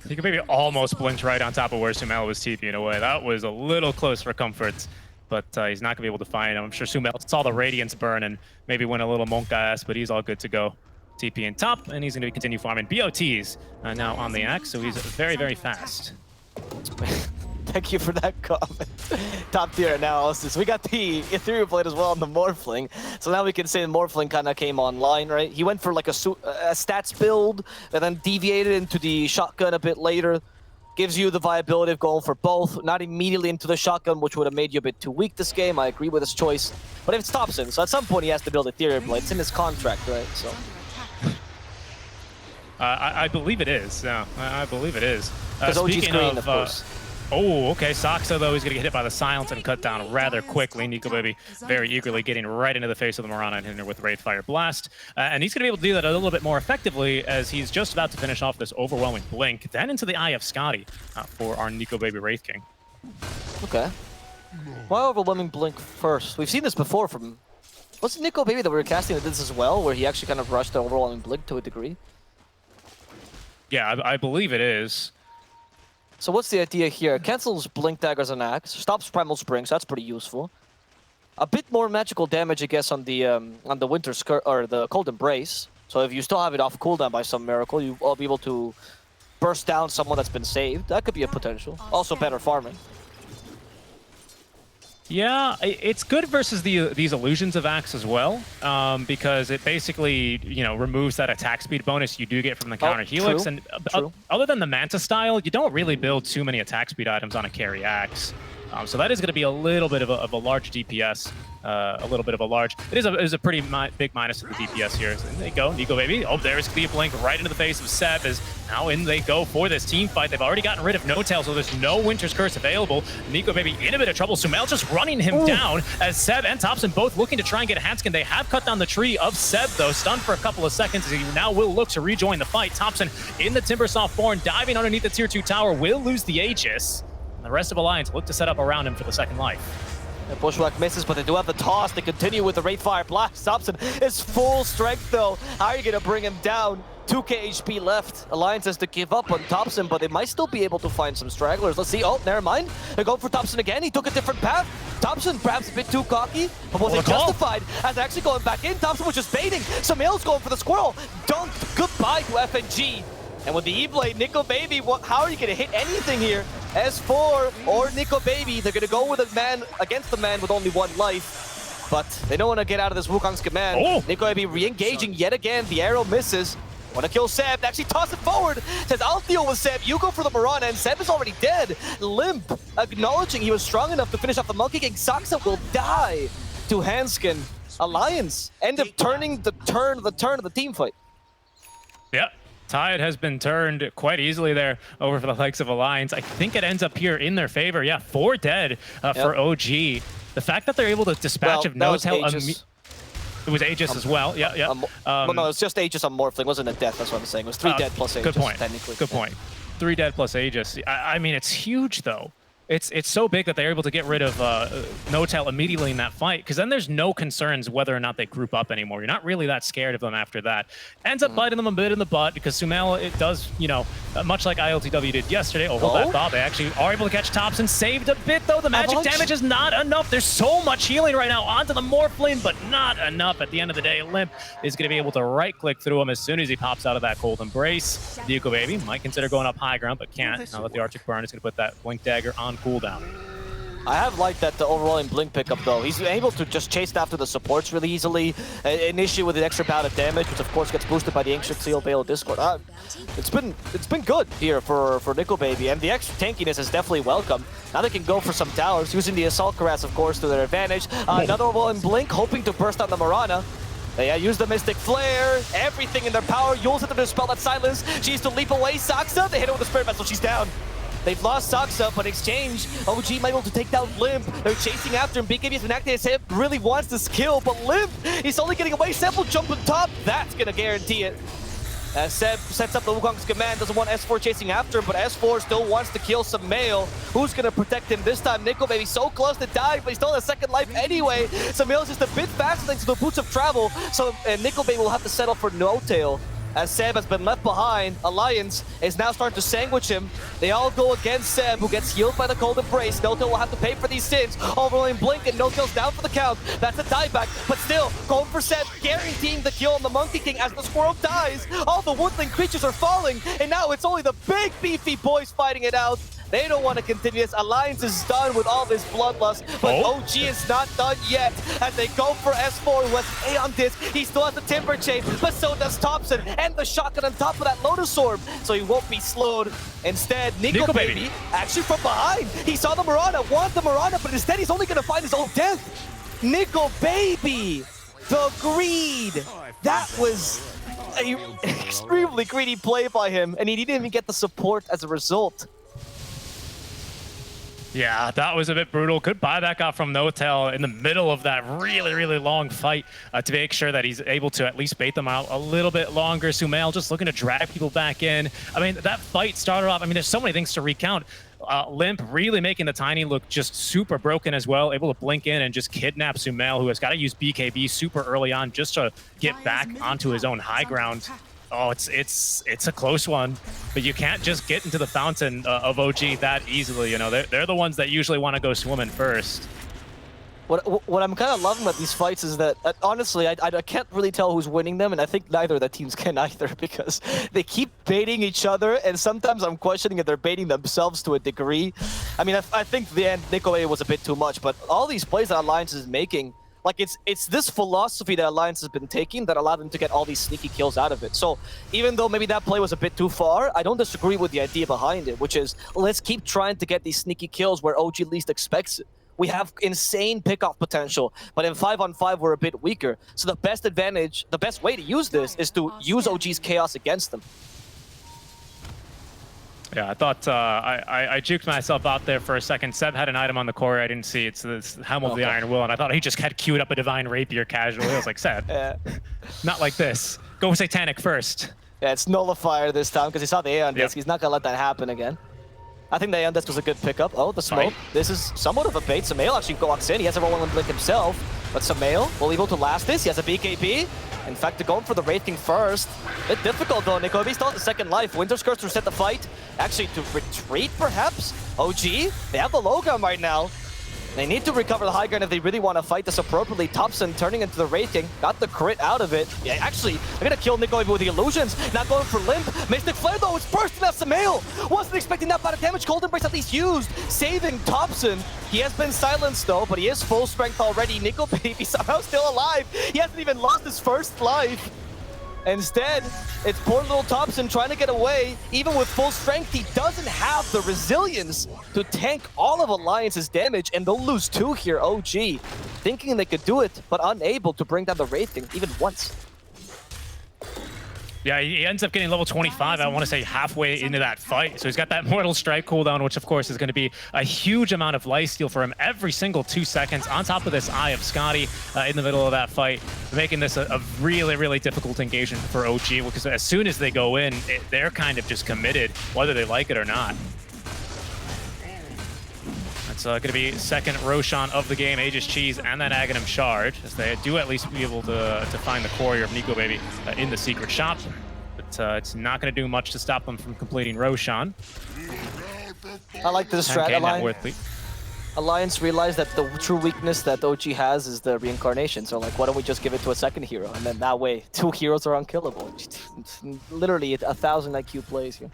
He could maybe almost blinked right on top of where Sumail was TPing away. That was a little close for comfort. But he's not going to be able to find him. I'm sure Sumail saw the Radiance burn and maybe went a little monk-ass, but he's all good to go. TP in top, and he's going to continue farming. BOTs now on the axe, so he's very, very fast. Thank you for that comment. Top tier analysis. We got the Ethereal Blade as well on the Morphling. So now we can say the Morphling kind of came online, right? He went for like a stats build, and then deviated into the shotgun a bit later. Gives you the viability of going for both, not immediately into the shotgun, which would have made you a bit too weak this game. I agree with his choice. But if it stops him, so at some point he has to build a Ethereal Blade. It's in his contract, right? So I believe it is. Yeah, I believe it is. Because OG's green, of course. Oh, okay. Saksa, though, he's going to get hit by the silence and cut down rather quickly. Nikobaby very eagerly getting right into the face of the Mirana and hitting her with Wraithfire Blast. And he's going to be able to do that a little bit more effectively as he's just about to finish off this overwhelming blink. Then into the Eye of Scotty for our Nikobaby Wraith King. Okay. Why overwhelming blink first? We've seen this before from... Was it Nikobaby that we were casting that did this as well, where he actually kind of rushed the overwhelming blink to a degree? Yeah, I believe it is. So what's the idea here? Cancels Blink Daggers and Axe, stops Primal Springs, that's pretty useful. A bit more magical damage, I guess, on the Winter Skirt or the Cold Embrace. So if you still have it off cooldown by some miracle, you'll be able to burst down someone that's been saved. That could be a potential. Also better farming. Yeah, it's good versus these illusions of Axe as well, because it basically, removes that attack speed bonus you do get from the counter Helix. True, and other than the Manta style, you don't really build too many attack speed items on a carry Axe. So that is going to be a little bit of a large DPS, It is a pretty big minus to the DPS here. So there you go, Nikobaby. Oh, there's the blink right into the face of Seb. As now in they go for this team fight. They've already gotten rid of No-Tail, so there's no Winter's Curse available. Nikobaby in a bit of trouble. Sumail just running him down as Seb and Thompson both looking to try and get a handskin. They have cut down the tree of Seb, though. Stunned for a couple of seconds as he now will look to rejoin the fight. Thompson in the Timbersaw Born, diving underneath the tier 2 tower, will lose the Aegis. The rest of Alliance look to set up around him for the second life. Bushwhack misses, but they do have the toss. They continue with the Wraithfire Blast. Thompson is full strength, though. How are you going to bring him down? 2k HP left. Alliance has to give up on Thompson, but they might still be able to find some stragglers. Let's see. Oh, never mind. They're going for Thompson again. He took a different path. Thompson perhaps a bit too cocky, but was it justified as actually going back in? Thompson was just baiting. Sumail's going for the squirrel. Dunked. Goodbye to FNG. And with the E-Blade, Nikobaby, how are you going to hit anything here? S4 or Nikobaby, they're going to go with a man against the man with only one life. But they don't want to get out of this Wukong's command. Nikobaby re-engaging yet again. The arrow misses. Want to kill Seb. Actually toss it forward. Says, I'll deal with Seb. You go for the Mirana, and Seb is already dead. Limp, acknowledging he was strong enough to finish off the Monkey King. Saksa will die to Hanskin. Alliance end up turning the turn of the team fight. Yeah. Tide has been turned quite easily there over for the likes of Alliance. I think it ends up here in their favor. Yeah, 4 dead for OG. The fact that they're able to dispatch of No-Tail... It was Aegis as well. Yeah. Well, no, it's just Aegis on Morphling. It wasn't a death, that's what I'm saying. It was 3 dead plus Aegis, good point. technically. Good point. 3 dead plus Aegis. I mean, it's huge, though. It's so big that they're able to get rid of No-Tail immediately in that fight, because then there's no concerns whether or not they group up anymore. You're not really that scared of them after that. Ends up biting them a bit in the butt, because Sumail, it does, much like ILTW did yesterday. Oh, hold that thought. They actually are able to catch Thompson. Saved a bit, though. The magic damage is not enough. There's so much healing right now onto the Morphling, but not enough. At the end of the day, Limp is going to be able to right-click through him as soon as he pops out of that Cold Embrace. Nikobaby might consider going up high ground, but can't. Now that the Arctic Burn is going to put that Blink Dagger on cooldown. I have liked that the overall in Blink pickup though. He's able to just chase after the supports really easily, initiate with an extra bout of damage, which of course gets boosted by the Ancient Seal Veil Discord. It's been good here for Nickel Baby, and the extra tankiness is definitely welcome. Now they can go for some towers, using the Assault Cuirass of course to their advantage. Another overall in Blink, hoping to burst out the Mirana. They use the Mystic Flare, everything in their power. Yule's into the spell that silence. She needs to leap away. Saksa, they hit her with the Spirit Vessel. She's down. They've lost Saksa, but in exchange, OG might be able to take down Limp. They're chasing after him. BKB has been activated. Hip really wants this kill, but Limp, he's only getting away. Seb will jump on top. That's going to guarantee it. As Seb sets up the Wukong's command, doesn't want S4 chasing after him, but S4 still wants to kill Samael. Who's going to protect him this time? Nickel Baby so close to die, but he still has a second life anyway. Samael's just a bit faster thanks to the Boots of Travel, so Nickel Baby will have to settle for No Tail. As Seb has been left behind, Alliance is now starting to sandwich him. They all go against Seb, who gets healed by the Cold Embrace. No Tail will have to pay for these sins. Overrolling Blink, and No Tail's down for the count. That's a dieback, but still, going for Seb, guaranteeing the kill on the Monkey King as the Squirrel dies. All the woodland creatures are falling, and now it's only the big beefy boys fighting it out. They don't want to continue this. Alliance is done with all this bloodlust, but OG is not done yet. As they go for S4, who has A on disc. He still has the Timber Chain, but so does Thompson, and the shotgun on top of that Lotus Orb, so he won't be slowed. Instead, Nickel Baby, actually from behind, he saw the Mirana, wanted the Mirana, but instead he's only going to find his own death. Nickel Baby, the greed. That was an extremely greedy play by him, and he didn't even get the support as a result. Yeah, that was a bit brutal. Good buyback out from No Tail in the middle of that really, really long fight to make sure that he's able to at least bait them out a little bit longer. Sumail just looking to drag people back in. I mean, that fight started off, I mean, there's so many things to recount. Limp really making the Tiny look just super broken as well, able to blink in and just kidnap Sumail, who has got to use BKB super early on just to get back onto his own high ground. Oh, it's a close one, but you can't just get into the fountain of OG that easily. You know, they're the ones that usually want to go swimming first. What I'm kind of loving about these fights is that, honestly, I can't really tell who's winning them, and I think neither of the teams can either, because they keep baiting each other, and sometimes I'm questioning if they're baiting themselves to a degree. I mean, I think the end Nickel was a bit too much, but all these plays that Alliance is making, like, it's this philosophy that Alliance has been taking that allowed them to get all these sneaky kills out of it. So even though maybe that play was a bit too far, I don't disagree with the idea behind it, which is let's keep trying to get these sneaky kills where OG least expects it. We have insane pickoff potential, but in 5-on-5 we're a bit weaker. So the best way to use this is to use OG's chaos against them. Yeah, I thought I juked myself out there for a second. Seb had an item on the core I didn't see. It's the Helm of the Iron Will, and I thought he just had queued up a Divine Rapier casually. I was like, Seb, not like this. Go Satanic first. Yeah, it's Nullifier this time because he saw the Aeon Disc. He's not going to let that happen again. I think the Aeon Disc was a good pickup. Oh, the smoke. This is somewhat of a bait. Samael actually walks in. He has a rolling blink himself, but Samael will be able to last this. He has a BKB. In fact, they're going for the Wraith King first. Bit difficult though. Nikobe still has the second life. Winter's Curse to reset the fight. Actually, to retreat perhaps? OG? They have the low ground right now. They need to recover the high ground if they really want to fight this appropriately. Thompson turning into the Wraith King. Got the crit out of it. Yeah, actually, they're going to kill Nikobe with the illusions. Not going for Limp. Mystic Flare though, it's bursting out Samael. Wasn't expecting that amount of damage. Cold Embrace at least used. Saving Thompson. He has been silenced though, but he is full strength already. Nickel Baby somehow still alive. He hasn't even lost his first life. Instead, it's poor little Thompson trying to get away. Even with full strength, he doesn't have the resilience to tank all of Alliance's damage, and they'll lose 2 here, OG. Thinking they could do it, but unable to bring down the Wraith King even once. Yeah, he ends up getting level 25, I want to say halfway into that fight. So he's got that Mortal Strike cooldown, which of course is going to be a huge amount of lifesteal for him every single 2 seconds, on top of this Eye of Scotty in the middle of that fight, making this a really, really difficult engagement for OG, because as soon as they go in, they're kind of just committed, whether they like it or not. It's going to be second Roshan of the game, Aegis Cheese, and that Aghanim Shard, as they do at least be able to find the courier of Nickel Baby in the secret shop. But it's not going to do much to stop them from completing Roshan. I like this strat. Alliance realized that the true weakness that OG has is the reincarnation. So, like, why don't we just give it to a second hero? And then that way, 2 heroes are unkillable. It's literally 1,000 IQ plays here.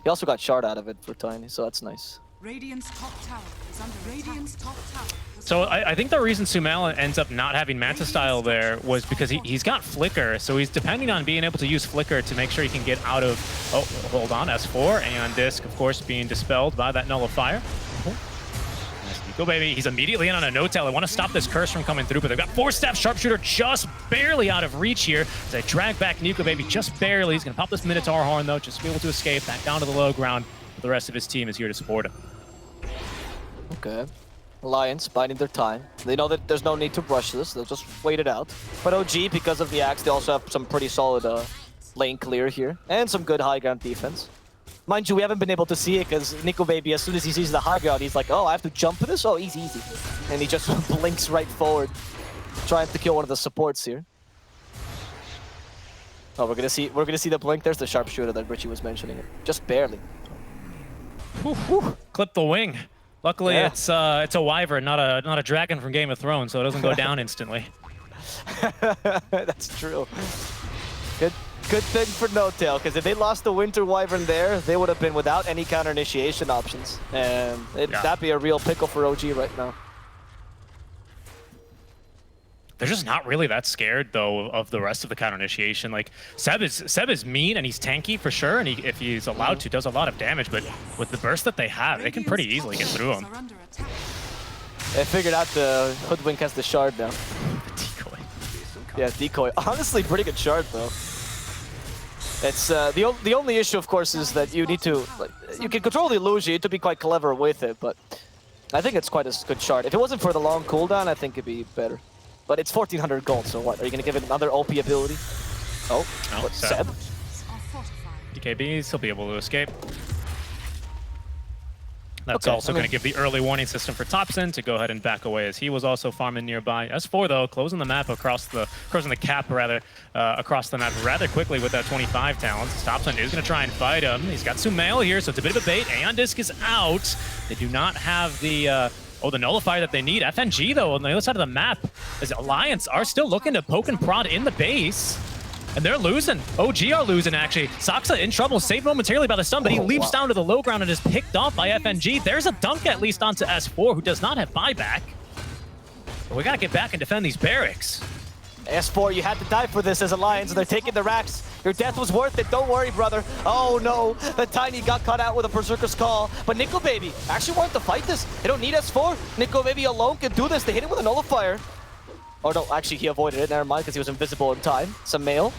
He also got shard out of it for Tiny, so that's nice. Radiant's top tower is under Radiant's top tower. So I think the reason Sumail ends up not having Manta style there was because he's got Flicker, so he's depending on being able to use Flicker to make sure he can get out of... Oh, hold on, S4, and Disc, of course, being dispelled by that Nullifier. Nico Baby, he's immediately in on a no-tail. They want to stop this curse from coming through, but they've got 4-step Sharpshooter just barely out of reach here. As they drag back Nico Baby just barely. He's going to pop this Minotaur horn, though, just to be able to escape back down to the low ground. But the rest of his team is here to support him. Okay. Alliance biding their time. They know that there's no need to rush this. They'll just wait it out. But OG, because of the axe, they also have some pretty solid lane clear here. And some good high ground defense. Mind you, we haven't been able to see it because Nico Baby, as soon as he sees the high ground, he's like, oh, I have to jump for this? Oh, easy, easy. And he just blinks right forward, trying to kill one of the supports here. Oh, we're gonna see the blink. There's the sharpshooter that Richie was mentioning. It just barely. Whew, whew. Clip the wing. Luckily, yeah. it's a wyvern, not a dragon from Game of Thrones, so it doesn't go down instantly. That's true. Good thing for No-Tail, because if they lost the Winter Wyvern there, they would have been without any counter initiation options, and that'd be a real pickle for OG right now. They're just not really that scared, though, of the rest of the counter initiation. Like, Seb is mean and he's tanky for sure, and if he's allowed to, does a lot of damage. But with the burst that they have, they can pretty easily get through him. They figured out the Hoodwink has the shard now. The decoy. Yeah, decoy. Honestly, pretty good shard though. It's the only issue, of course, is that you need to you can control the illusion to be quite clever with it, but I think it's quite a good shard. If it wasn't for the long cooldown, I think it'd be better. But it's 1400 gold, so what? Are you gonna give it another OP ability? Oh, no, what, Seb? DKBs, he'll be able to escape. That's Okay, also going to give the early warning system for Topson to go ahead and back away, as he was also farming nearby. S4 though, closing the map across the cap across the map rather quickly with that 25 talents. Topson is going to try and fight him. He's got Sumail here, so it's a bit of a bait. Aeon Disc is out. They do not have the the nullifier that they need. FNG though on the other side of the map, as Alliance are still looking to poke and prod in the base. And they're losing. OG are losing, actually. Saksa in trouble, saved momentarily by the stun, but he leaps down to the low ground and is picked off by FNG. There's a dunk at least onto S4, who does not have buyback. But we gotta get back and defend these barracks. S4, you had to die for this as Alliance, and they're taking the racks. Your death was worth it, don't worry, brother. Oh no, the Tiny got caught out with a Berserker's Call. But Nico Baby actually wanted to fight this. They don't need S4. Nico Baby alone can do this. They hit him with a nullifier. Oh no, actually he avoided it, never mind, because he was invisible in time. Some mail.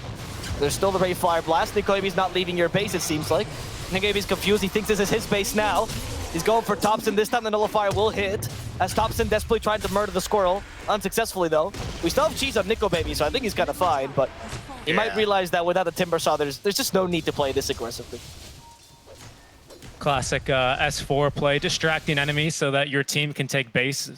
There's still the Ray Fire Blast. Nico Baby's not leaving your base, it seems like. Nico Baby's confused, he thinks this is his base now. He's going for Topson, this time the nullifier will hit. As Topson desperately trying to murder the squirrel. Unsuccessfully though. We still have cheese on Nico Baby, so I think he's kind of fine, but he might realize that without the Timber Saw, there's just no need to play this aggressively. Classic S4 play, distracting enemies so that your team can take base.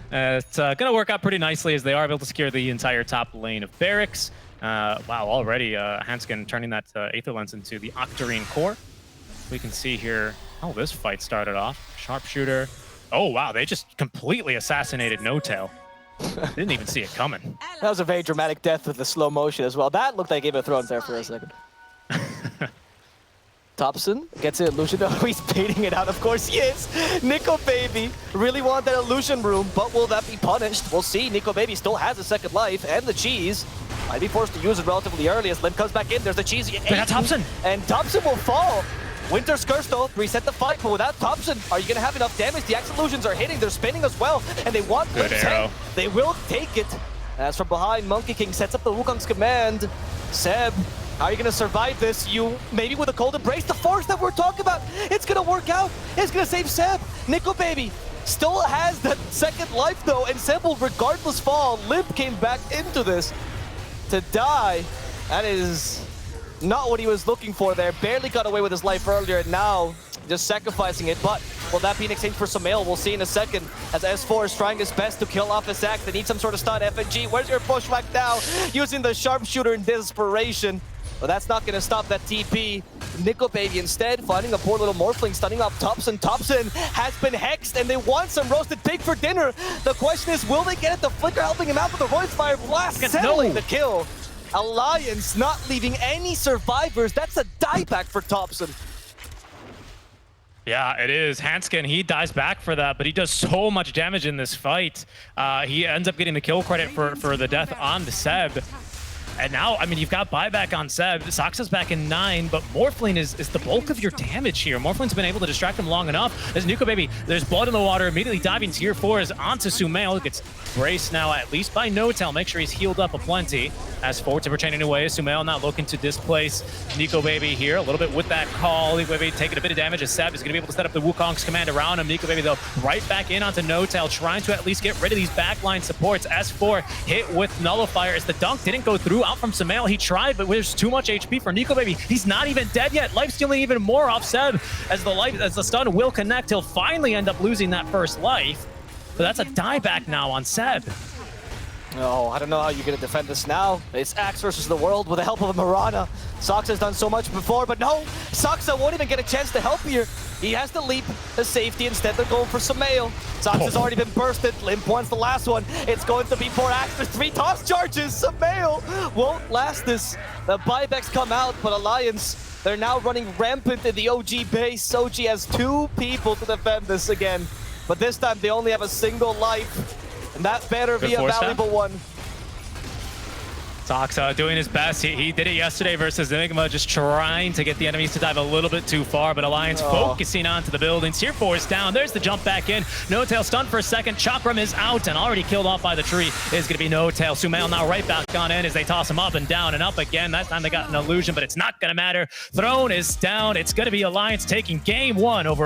It's going to work out pretty nicely as they are able to secure the entire top lane of barracks. Wow, already Hanskin turning that Aether Lens into the Octarine Core. We can see here how this fight started off. Sharpshooter. Oh, wow, they just completely assassinated No-Tail. Didn't even see it coming. That was a very dramatic death with the slow motion as well. That looked like Game of Thrones there for a second. Topson gets an illusion. Oh, he's baiting it out. Of course he is. Nico Baby really want that illusion room, but will that be punished? We'll see. Nico Baby still has a second life and the cheese. Might be forced to use it relatively early as Lim comes back in. There's the cheese. They got Topson. And Topson will fall. Winter's Curse though, reset the fight, but without Topson, are you gonna have enough damage? The Axe Illusions are hitting, they're spinning as well, and they want good arrow. They will take it. As from behind, Monkey King sets up the Wukong's command. Seb, how are you gonna survive this? You, maybe with a Cold Embrace, the force that we're talking about, it's gonna work out. It's gonna save Seb. Nico Baby still has that second life though, and Seb will regardless fall. Limp came back into this to die. That is not what he was looking for there. Barely got away with his life earlier, and now just sacrificing it. But will that be in exchange for some mail? We'll see in a second as S4 is trying his best to kill off his axe. They need some sort of stun. FNG, where's your pushback now? Using the sharpshooter in desperation. But that's not going to stop that TP. Nico Baby instead finding a poor little Morphling, stunning up Topson. Topson has been hexed, and they want some roasted pig for dinner. The question is, will they get it? The Flicker helping him out with the Void Fire Blast, settling the kill. Alliance not leaving any survivors. That's a dieback for Topson. Yeah, it is. Hanskin, he dies back for that, but he does so much damage in this fight. He ends up getting the kill credit for the death on the Seb. And now, I mean, you've got buyback on Seb. Soxa's back in 9, but Morphling is the bulk of your damage here. Morphling's been able to distract him long enough. There's Nuko Baby. There's blood in the water. Immediately diving tier 4 is onto Sumail. Gets braced now, at least by Notel. Make sure he's healed up aplenty. As forward to retaining away, Sumail not looking to displace Nico Baby here. A little bit with that call. Nico Baby taking a bit of damage as Seb is going to be able to set up the Wukong's command around him. Nico Baby, though, right back in onto Notel, trying to at least get rid of these backline supports. S4 hit with Nullifier as the dunk didn't go through. Out from Sumail, he tried, but there's too much HP for Nico Baby. He's not even dead yet. Life stealing even more off Seb as the stun will connect. He'll finally end up losing that first life. But that's a dieback now on Seb. No, I don't know how you're going to defend this now. It's Axe versus the world with the help of a Mirana. Soxa has done so much before, but no, Soxa won't even get a chance to help here. He has to leap the safety. Instead, they're going for Sumail. Soxa's already been bursted. Limp wants the last one. It's going to be for Axe. There's 3 toss charges. Sumail won't last this. The buybacks come out, but Alliance, they're now running rampant in the OG base. OG has 2 people to defend this again, but this time they only have a single life. And that better be a valuable one. Soxa doing his best. He did it yesterday versus Enigma, just trying to get the enemies to dive a little bit too far, but Alliance focusing onto the buildings. Tier 4 is down. There's the jump back in. Notail stunned for a second. Chakram is out and already killed off by the tree. Is going to be Notail. Sumail now right back on in as they toss him up and down and up again. That time they got an illusion, but it's not going to matter. Throne is down. It's going to be Alliance taking game 1 over